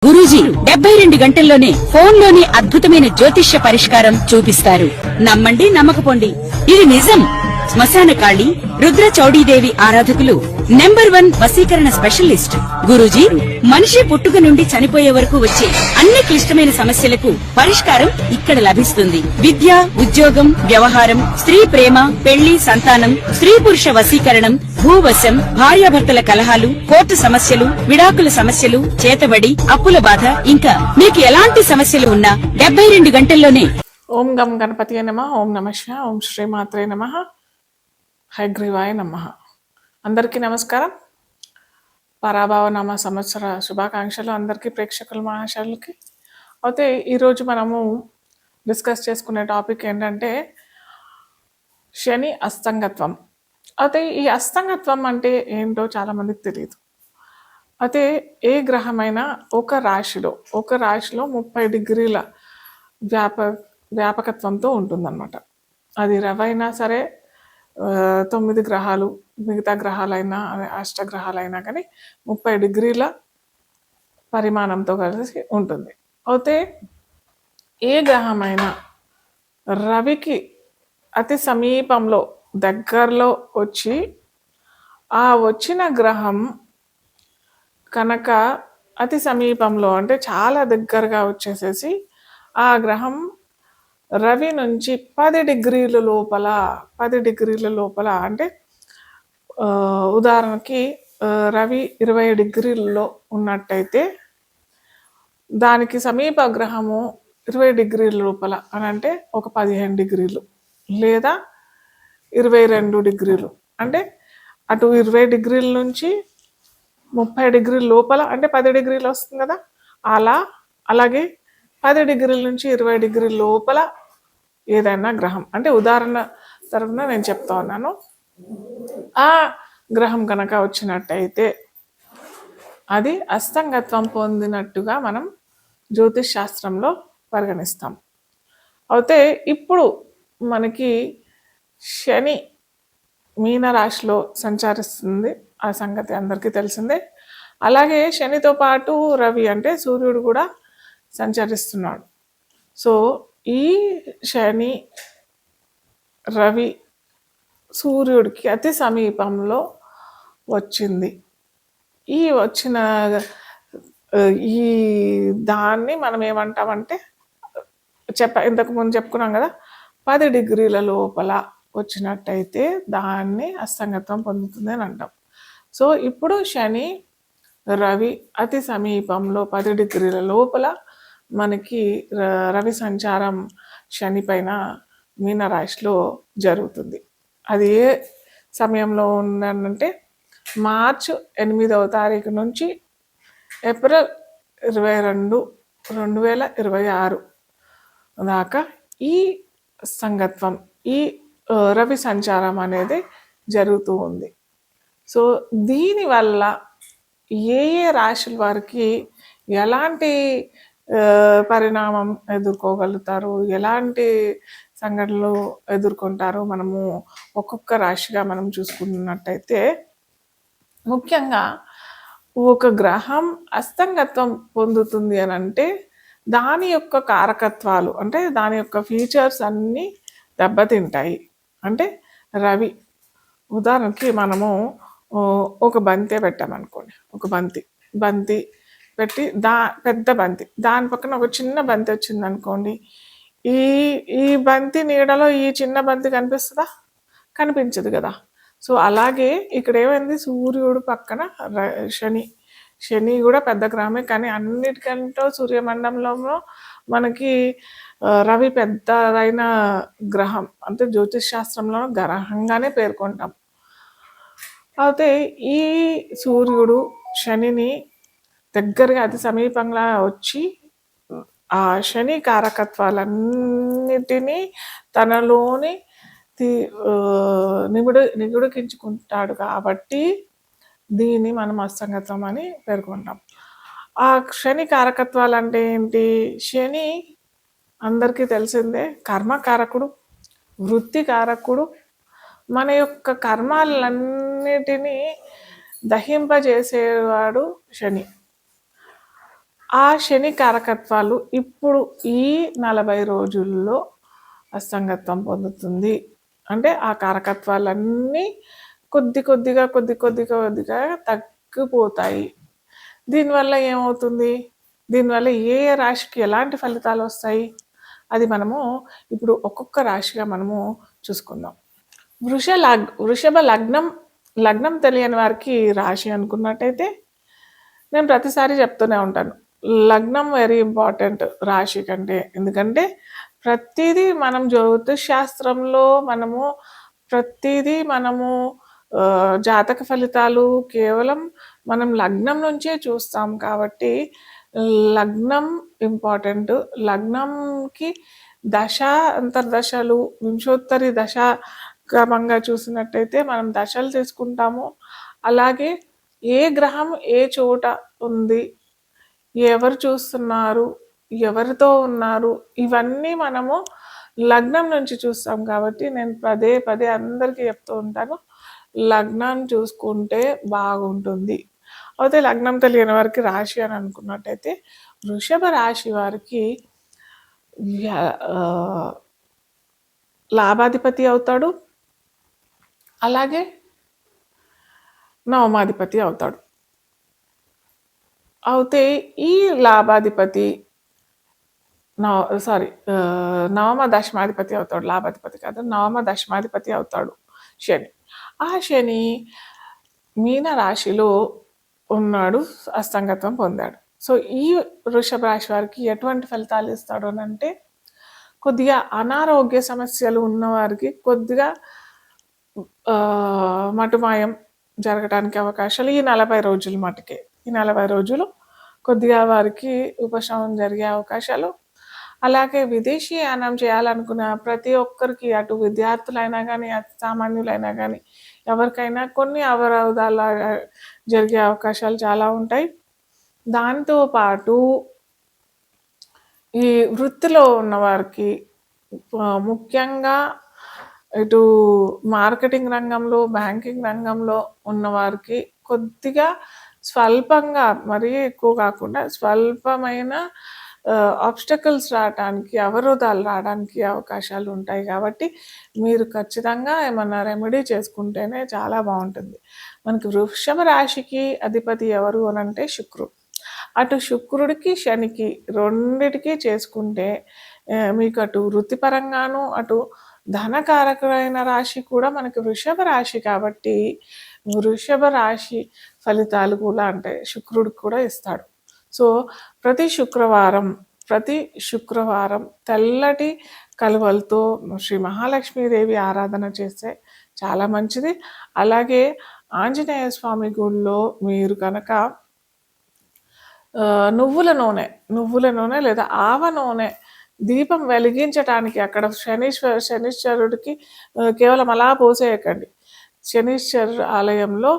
గురూజీ 72 గంటల్లోనే ఫోన్లోని అద్భుతమైన జ్యోతిష్య పరిష్కారం చూపిస్తారు. నమ్మండి, నమ్మకపోండి, ఇది నిజం. శ్మశాన కాళి రుద్ర చౌడీదేవి ఆరాధకులు నంబర్ 1 వశీకరణ స్పెషలిస్ట్ గురూజీ. మనిషి పుట్టుక నుండి చనిపోయే వరకు వచ్చే అన్ని క్లిష్టమైన సమస్యలకు పరిష్కారం ఇక్కడ లభిస్తుంది. విద్య, ఉద్యోగం, వ్యవహారం, స్త్రీ ప్రేమ, పెళ్లి, సంతానం, స్త్రీ పురుష వశీకరణం, భూవశం, భార్యాభర్తల కలహాలు, కోర్టు సమస్యలు, విడాకుల సమస్యలు, చేతబడి, అప్పుల బాధ, ఇంకా మీకు ఎలాంటి సమస్యలు ఉన్నా 72 గంటల్లోనే. ఓం గం గణపతియే నమః. ఓం నమః శివాయ. ఓం శ్రీ మాత్రే నమః. హయగ్రీవాయ నమః. అందరికీ నమస్కారం. పరాభవ నామ సంవత్సర శుభాకాంక్షలు అందరికీ, ప్రేక్షకుల మహాశయులకి. అయితే ఈరోజు మనము డిస్కస్ చేసుకునే టాపిక్ ఏంటంటే శని అస్తంగత్వం. అయితే ఈ అస్తంగత్వం అంటే ఏంటో చాలామందికి తెలియదు. అయితే ఏ గ్రహమైనా ఒక రాశిలో 30 డిగ్రీల వ్యాపకత్వంతో ఉంటుందన్నమాట. అది రవైనా సరే, 9 గ్రహాలు, మిగతా గ్రహాలైనా, అష్టగ్రహాలైనా కానీ 30 డిగ్రీల పరిమాణంతో కలిసి ఉంటుంది. అయితే ఏ గ్రహమైనా రవికి అతి సమీపంలో, దగ్గరలో వచ్చి ఆ వచ్చిన గ్రహం కనుక అతి సమీపంలో అంటే చాలా దగ్గరగా వచ్చేసేసి ఆ గ్రహం రవి నుంచి 10 డిగ్రీల లోపల అంటే ఉదాహరణకి రవి 20 డిగ్రీలలో ఉన్నట్టయితే దానికి సమీప గ్రహము 20 డిగ్రీల లోపల అని అంటే ఒక 15 డిగ్రీలు లేదా 22 డిగ్రీలు, అంటే అటు 20 డిగ్రీల నుంచి 30 డిగ్రీల లోపల అంటే 10 డిగ్రీలు వస్తుంది కదా. అలాగే 10 డిగ్రీల నుంచి 20 డిగ్రీల లోపల ఏదైనా గ్రహం, అంటే ఉదాహరణ తరఫున నేను చెప్తా ఉన్నాను, ఆ గ్రహం కనుక వచ్చినట్టయితే అది అస్తంగత్వం పొందినట్టుగా మనం జ్యోతిష్ శాస్త్రంలో పరిగణిస్తాం. అయితే ఇప్పుడు మనకి శని మీనరాశిలో సంచరిస్తుంది, ఆ సంగతి అందరికీ తెలిసిందే. అలాగే శనితో పాటు రవి అంటే సూర్యుడు కూడా సంచరిస్తున్నాడు. సో ఈ శని రవి సూర్యుడికి అతి సమీపంలో వచ్చింది. ఈ వచ్చిన ఈ దాన్ని మనం ఏమంటామంటే ఇంతకు ముందు చెప్పుకున్నాం కదా, 10 డిగ్రీల లోపల వచ్చినట్టయితే దాన్ని అస్తంగత్వం పొందుతుంది అని అంటాం. సో ఇప్పుడు శని రవి అతి సమీపంలో 10 డిగ్రీల లోపల మనకి రవి సంచారం శని పైన మీనరాశిలో జరుగుతుంది. అది ఏ సమయంలో ఉందంటే మార్చి 8వ తారీఖు నుంచి ఏప్రిల్ 22, 2026 దాకా ఈ సంగత్వం, ఈ రవి సంచారం అనేది జరుగుతూ ఉంది. సో దీనివల్ల ఏ రాశుల వారికి ఎలాంటి పరిణామం ఎదుర్కోగలుగుతారు, ఎలాంటి సంఘటనలు ఎదుర్కొంటారు, మనము ఒక్కొక్క రాశిగా మనం చూసుకున్నట్టయితే, ముఖ్యంగా ఒక గ్రహం అస్తంగత్వం పొందుతుంది అని అంటే దాని యొక్క కారకత్వాలు, అంటే దాని యొక్క ఫీచర్స్ అన్నీ దెబ్బతింటాయి. అంటే రవి, ఉదాహరణకి మనము ఒక బంతి పెట్టామనుకోండి, ఒక బంతి పెట్టి పెద్ద బంతి, దాని పక్కన ఒక చిన్న బంతి వచ్చింది అనుకోండి, ఈ బంతి నీడలో ఈ చిన్న బంతి కనిపిస్తుందా? కనిపించదు కదా. సో అలాగే ఇక్కడ ఏమైంది, సూర్యుడు పక్కన శని కూడా పెద్ద గ్రహమే, కానీ అన్నిటికంటే సూర్యమండలంలో మనకి రవి పెద్దదైన గ్రహం, అంటే జ్యోతిష్ శాస్త్రంలో గ్రహంగానే పేర్కొంటాం. అయితే ఈ సూర్యుడు శనిని దగ్గరగా అతి సమీపంగా వచ్చి ఆ శని కారకత్వాలన్నిటినీ తనలోని నిగుడికించుకుంటాడు కాబట్టి దీన్ని మనం అస్తంగత్వం అని పేర్కొంటాం. ఆ శని కారకత్వాలు అంటే ఏంటి? శని అందరికీ తెలిసిందే, కర్మకారకుడు, వృత్తికారకుడు, మన యొక్క కర్మాలన్నిటినీ దహింపజేసేవాడు శని. ఆ శని కారకత్వాలు ఇప్పుడు ఈ 40 రోజుల్లో అస్తంగత్వం పొందుతుంది. అంటే ఆ కారకత్వాలన్నీ కొద్దిగా తగ్గిపోతాయి. దీనివల్ల ఏమవుతుంది? దీనివల్ల ఏ ఏ రాశికి ఎలాంటి ఫలితాలు వస్తాయి? అది మనము ఇప్పుడు ఒక్కొక్క రాశిగా మనము చూసుకుందాం. వృషభ లగ్నం తెలియని వారికి రాశి అనుకున్నట్టయితే నేను ప్రతిసారి చెప్తూనే ఉంటాను, లగ్నం వెరీ ఇంపార్టెంట్ రాశి కంటే. ఎందుకంటే ప్రతిదీ మనం జ్యోతిష్ శాస్త్రంలో ప్రతిదీ జాతక ఫలితాలు కేవలం మనం లగ్నం నుంచే చూస్తాం కాబట్టి లగ్నం ఇంపార్టెంట్. లగ్నంకి దశ అంతర్దశలు వింశోత్తరి దశ క్రమంగా చూసినట్టయితే మనం దశలు తీసుకుంటాము. అలాగే ఏ గ్రహం ఏ చోట ఉంది, ఎవరు చూస్తున్నారు, ఎవరితో ఉన్నారు, ఇవన్నీ మనము లగ్నం నుంచి చూస్తాం కాబట్టి నేను పదే అందరికీ చెప్తూ ఉంటాను, లగ్నం చూసుకుంటే బాగుంటుంది. అయితే లగ్నం తెలియని వారికి రాశి అని అనుకున్నట్టయితే వృషభ రాశి వారికి లాభాధిపతి అవుతాడు, అలాగే నవమాధిపతి అవుతాడు. అయితే ఈ లాభాధిపతి నవమ దశమాధిపతి అవుతాడు. లాభాధిపతి కాదు, నవమ దశమాధిపతి అవుతాడు శని. ఆ శని మీన రాశిలో ఉన్నాడు, అస్తంగత్వం పొందాడు. సో ఈ వృషభ రాశి వారికి ఎటువంటి ఫలితాలు ఇస్తాడు అని అంటే, కొద్దిగా అనారోగ్య సమస్యలు ఉన్నవారికి కొద్దిగా మటుమాయం జరగడానికి అవకాశాలు ఈ 40 రోజుల మటుకే. ఈ 40 రోజులు కొద్దిగా వారికి ఉపశమనం జరిగే అవకాశాలు. అలాగే విదేశీయానం చేయాలనుకున్న ప్రతి ఒక్కరికి, అటు విద్యార్థులైనా కానీ అతి సామాన్యులైనా కానీ ఎవరికైనా కొన్ని అవరోధాలు జరిగే అవకాశాలు చాలా ఉంటాయి. దాంతోపాటు ఈ వృత్తిలో ఉన్నవారికి ముఖ్యంగా ఇటు మార్కెటింగ్ రంగంలో, బ్యాంకింగ్ రంగంలో ఉన్నవారికి కొద్దిగా స్వల్పంగా, మరీ ఎక్కువ కాకుండా స్వల్పమైన ఆబ్స్టకల్స్ రావడానికి, అవరోధాలు రావడానికి అవకాశాలు ఉంటాయి. కాబట్టి మీరు ఖచ్చితంగా ఏమన్నా రెమెడీ చేసుకుంటేనే చాలా బాగుంటుంది. మనకి వృషభ రాశికి అధిపతి ఎవరు అని అంటే శుక్రుడు. అటు శుక్రుడికి శనికి రెండిటికి చేసుకుంటే మీకు అటు వృత్తిపరంగాను, అటు ధనకారకుడైన రాశి కూడా మనకి వృషభ రాశి కాబట్టి వృషభ రాశి ఫలితాలు కూడా అంటే శుక్రుడికి కూడా ఇస్తాడు. సో ప్రతి శుక్రవారం తెల్లటి కలువలతో శ్రీ మహాలక్ష్మీదేవి ఆరాధన చేస్తే చాలా మంచిది. అలాగే ఆంజనేయ స్వామి గుడిలో మీరు కనుక నువ్వుల నూనె లేదా ఆవ నూనె దీపం వెలిగించటానికి, అక్కడ శనీశ్వరుడికి కేవలం అలా పోసేయకండి. శనీశ్వర ఆలయంలో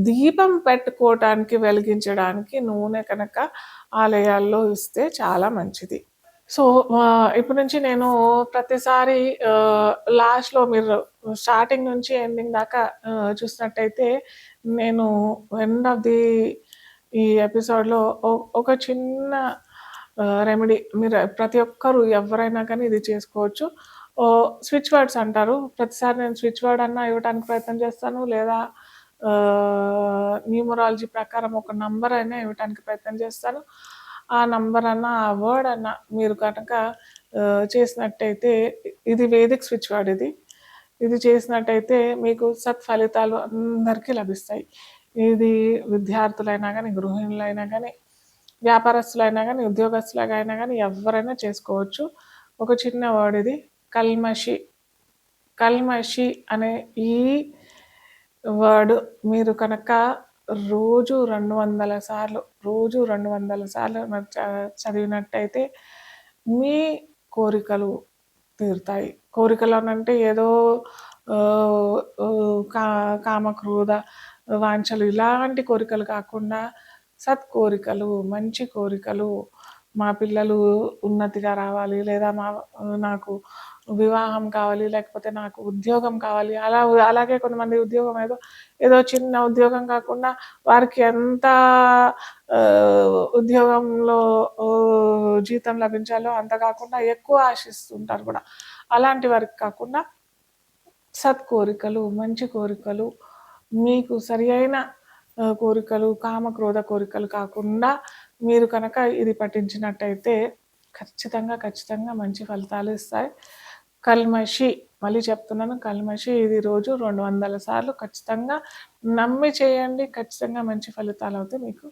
దీపం పెట్టుకోవటానికి, వెలిగించడానికి నూనె కనుక ఆలయాల్లో ఇస్తే చాలా మంచిది. సో ఇప్పటి నుంచి నేను ప్రతిసారి లాస్ట్లో మీరు స్టార్టింగ్ నుంచి ఎండింగ్ దాకా చూసినట్టయితే నేను ఎండ్ ఆఫ్ ది ఈ ఎపిసోడ్లో ఒక చిన్న రెమెడీ, మీరు ప్రతి ఒక్కరు ఎవరైనా కానీ ఇది చేసుకోవచ్చు. స్విచ్ వర్డ్స్ అంటారు, ప్రతిసారి నేను స్విచ్ వర్డ్ అన్నా ఇవ్వడానికి ప్రయత్నం చేస్తాను, లేదా న్యూమరాలజీ ప్రకారం ఒక నంబర్ అయినా ఇవ్వడానికి ప్రయత్నం చేస్తాను. ఆ నంబర్ అన్నా, ఆ వర్డ్ అన్నా మీరు కనుక చేసినట్టయితే, ఇది వేదిక్ స్విచ్ వర్డ్, ఇది చేసినట్టయితే మీకు సత్ఫలితాలు అందరికీ లభిస్తాయి. ఇది విద్యార్థులైనా కానీ, గృహిణులైనా కానీ, వ్యాపారస్తులైనా కానీ, ఉద్యోగస్తులైనా కానీ ఎవరైనా చేసుకోవచ్చు. ఒక చిన్న వర్డ్ ఇది, కల్మషి అనే ఈ వర్డ్ మీరు కనుక రోజు 200 సార్లు చదివినట్టయితే మీ కోరికలు తీరుతాయి. కోరికలు అనంటే ఏదో కామక్రోధ వాంఛలు ఇలాంటి కోరికలు కాకుండా సత్కోరికలు, మంచి కోరికలు, మా పిల్లలు ఉన్నతిగా రావాలి, లేదా నాకు వివాహం కావాలి, లేకపోతే నాకు ఉద్యోగం కావాలి. అలాగే కొంతమంది ఉద్యోగం ఏదో చిన్న ఉద్యోగం కాకుండా వారికి ఎంత ఉద్యోగంలో జీతం లభించాలో అంత కాకుండా ఎక్కువ ఆశిస్తుంటారు కూడా. అలాంటి వారికి కాకుండా సత్కోరికలు, మంచి కోరికలు, మీకు సరి అయిన కోరికలు, కామక్రోధ కోరికలు కాకుండా మీరు కనుక ఇది పఠించినట్టయితే ఖచ్చితంగా మంచి ఫలితాలు ఇస్తాయి. కల్మషి, మళ్ళీ చెప్తున్నాను, కల్మషి ఇది రోజు 200 సార్లు ఖచ్చితంగా నమ్మి చేయండి. ఖచ్చితంగా మంచి ఫలితాలు అవుతాయి మీకు.